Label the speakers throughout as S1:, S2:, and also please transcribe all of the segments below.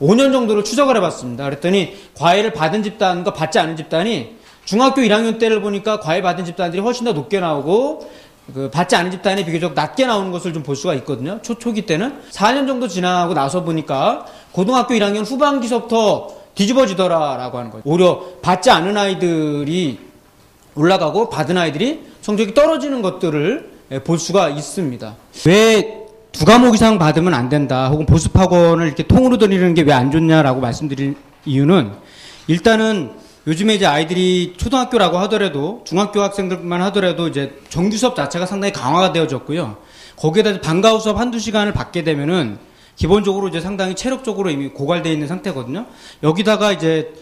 S1: 5년 정도를 추적을 해봤습니다. 그랬더니 과외를 받은 집단과 받지 않은 집단이 중학교 1학년 때를 보니까 과외 받은 집단들이 훨씬 더 높게 나오고 받지 않은 집단이 비교적 낮게 나오는 것을 좀 볼 수가 있거든요. 초기 때는 4년 정도 지나고 나서 보니까 고등학교 1학년 후반기서부터 뒤집어지더라라고 하는 거예요. 오히려 받지 않은 아이들이 올라가고 받은 아이들이 성적이 떨어지는 것들을 볼 수가 있습니다. 왜 두 과목 이상 받으면 안 된다, 혹은 보습학원을 이렇게 통으로 드리는 게 왜 안 좋냐라고 말씀드릴 이유는, 일단은 요즘에 이제 아이들이 초등학교라고 하더라도, 중학교 학생들만 하더라도 이제 정규 수업 자체가 상당히 강화가 되어졌고요. 거기에다 방과후 수업 한두 시간을 받게 되면은 기본적으로 이제 상당히 체력적으로 이미 고갈되어 있는 상태거든요. 여기다가 이제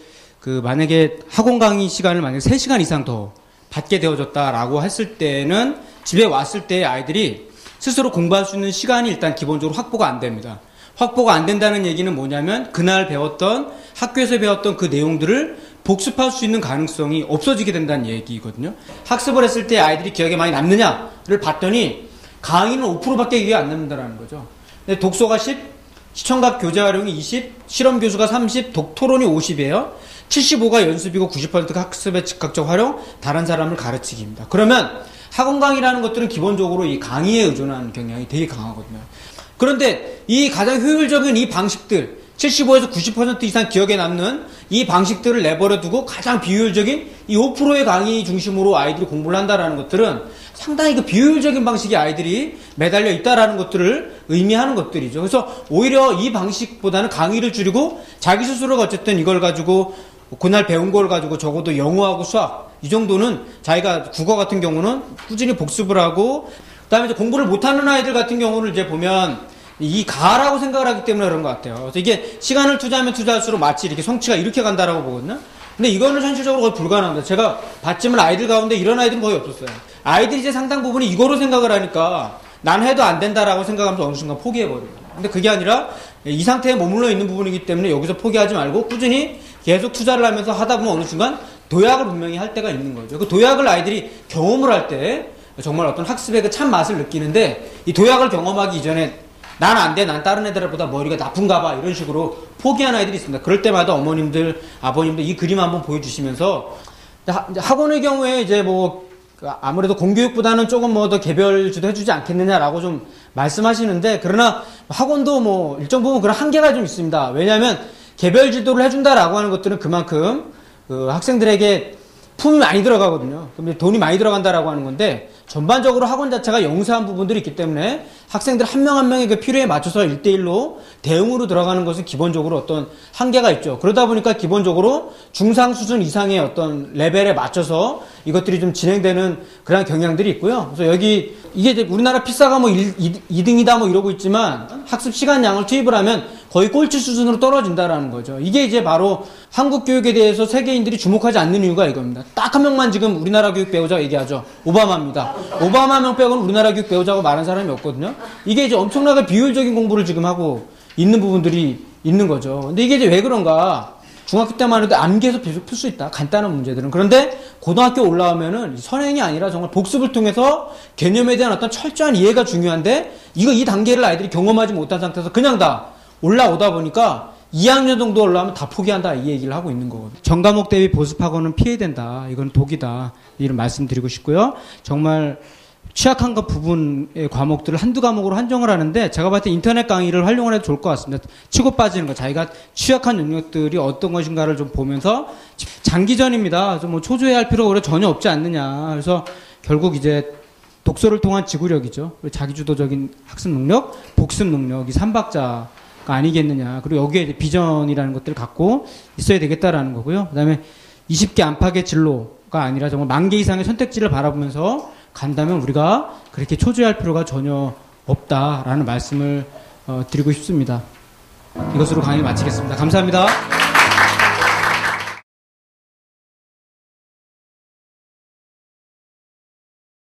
S1: 만약에 학원 강의 시간을 만약에 3시간 이상 더 받게 되어졌다라고 했을 때는 집에 왔을 때 아이들이 스스로 공부할 수 있는 시간이 일단 기본적으로 확보가 안 됩니다. 확보가 안 된다는 얘기는 뭐냐면 그날 배웠던, 학교에서 배웠던 그 내용들을 복습할 수 있는 가능성이 없어지게 된다는 얘기거든요. 학습을 했을 때 아이들이 기억에 많이 남느냐를 봤더니 강의는 5%밖에 기억에 안 남는다는 거죠. 근데 독서가 10, 시청각 교재 활용이 20, 실험 교수가 30, 토론이 50이에요. 75가 연습이고 90%가 학습의 즉각적 활용, 다른 사람을 가르치기입니다. 그러면 학원 강의라는 것들은 기본적으로 이 강의에 의존하는 경향이 되게 강하거든요. 그런데 이 가장 효율적인 이 방식들, 75에서 90% 이상 기억에 남는 이 방식들을 내버려 두고 가장 비효율적인 이 5%의 강의 중심으로 아이들이 공부를 한다는 것들은 상당히 비효율적인 방식의 아이들이 매달려 있다는 것들을 의미하는 것들이죠. 그래서 오히려 이 방식보다는 강의를 줄이고 자기 스스로가 어쨌든 이걸 가지고 그날 배운 걸 가지고 적어도 영어하고 수학 이 정도는, 자기가 국어 같은 경우는 꾸준히 복습을 하고, 그다음에 이제 공부를 못하는 아이들 같은 경우를 이제 보면 이 가라고 생각을 하기 때문에 그런 것 같아요. 그래서 이게 시간을 투자하면 투자할수록 마치 이렇게 성취가 이렇게 간다라고 보거든요. 근데 이거는 현실적으로 거의 불가능합니다. 제가 봤지만 아이들 가운데 이런 아이들은 거의 없었어요. 아이들이 이제 상당 부분이 이거로 생각을 하니까 난 해도 안 된다라고 생각하면서 어느 순간 포기해버려요. 근데 그게 아니라 이 상태에 머물러 있는 부분이기 때문에 여기서 포기하지 말고 꾸준히 계속 투자를 하면서 하다 보면 어느 순간 도약을 분명히 할 때가 있는 거죠. 그 도약을 아이들이 경험을 할 때 정말 어떤 학습의 그 참 맛을 느끼는데, 이 도약을 경험하기 이전에 난 안 돼, 난 다른 애들보다 머리가 나쁜가 봐, 이런 식으로 포기한 아이들이 있습니다. 그럴 때마다 어머님들, 아버님들 이 그림 한번 보여주시면서, 학원의 경우에 이제 아무래도 공교육보다는 조금 더 개별지도 해주지 않겠느냐라고 좀 말씀하시는데, 그러나 학원도 일정 부분 그런 한계가 좀 있습니다. 왜냐하면 개별 지도를 해준다라고 하는 것들은 그만큼 학생들에게 품이 많이 들어가거든요. 그럼 돈이 많이 들어간다라고 하는 건데, 전반적으로 학원 자체가 영세한 부분들이 있기 때문에 학생들 한 명 한 명의 그 필요에 맞춰서 1대1로 대응으로 들어가는 것은 기본적으로 어떤 한계가 있죠. 그러다 보니까 기본적으로 중상 수준 이상의 어떤 레벨에 맞춰서 이것들이 좀 진행되는 그런 경향들이 있고요. 그래서 이게 이제 우리나라 피사가 2등이다 이러고 있지만 학습 시간량을 투입을 하면 거의 꼴찌 수준으로 떨어진다라는 거죠. 이게 이제 바로 한국 교육에 대해서 세계인들이 주목하지 않는 이유가 이겁니다. 딱 한 명만 지금 우리나라 교육 배우자고 얘기하죠. 오바마입니다. 오바마 명 빼고는 우리나라 교육 배우자고 말한 사람이 없거든요. 이게 이제 엄청나게 비효율적인 공부를 지금 하고 있는 부분들이 있는 거죠. 근데 이게 이제 왜 그런가? 중학교 때만 해도 암기해서 계속 풀 수 있다. 간단한 문제들은. 그런데 고등학교 올라오면은 선행이 아니라 정말 복습을 통해서 개념에 대한 어떤 철저한 이해가 중요한데, 이 단계를 아이들이 경험하지 못한 상태에서 그냥 다 올라오다 보니까 2학년 정도 올라오면 다 포기한다, 이 얘기를 하고 있는 거거든요. 전과목 대비 보습학원은 피해야 된다. 이건 독이다. 이런 말씀드리고 싶고요. 정말 취약한 것 부분의 과목들을 한두 과목으로 한정을 하는데, 제가 봤을 때 인터넷 강의를 활용을 해도 좋을 것 같습니다. 치고 빠지는 거, 자기가 취약한 영역들이 어떤 것인가를 좀 보면서, 장기전입니다. 좀 초조해야 할 필요가 전혀 없지 않느냐. 그래서 결국 이제 독서를 통한 지구력이죠. 자기주도적인 학습 능력, 복습 능력, 이 3박자가 아니겠느냐. 그리고 여기에 이제 비전이라는 것들을 갖고 있어야 되겠다라는 거고요. 그 다음에 20개 안팎의 진로가 아니라 정말 10,000개 이상의 선택지를 바라보면서 간다면 우리가 그렇게 초조해할 필요가 전혀 없다라는 말씀을 드리고 싶습니다. 이것으로 강의 마치겠습니다. 감사합니다.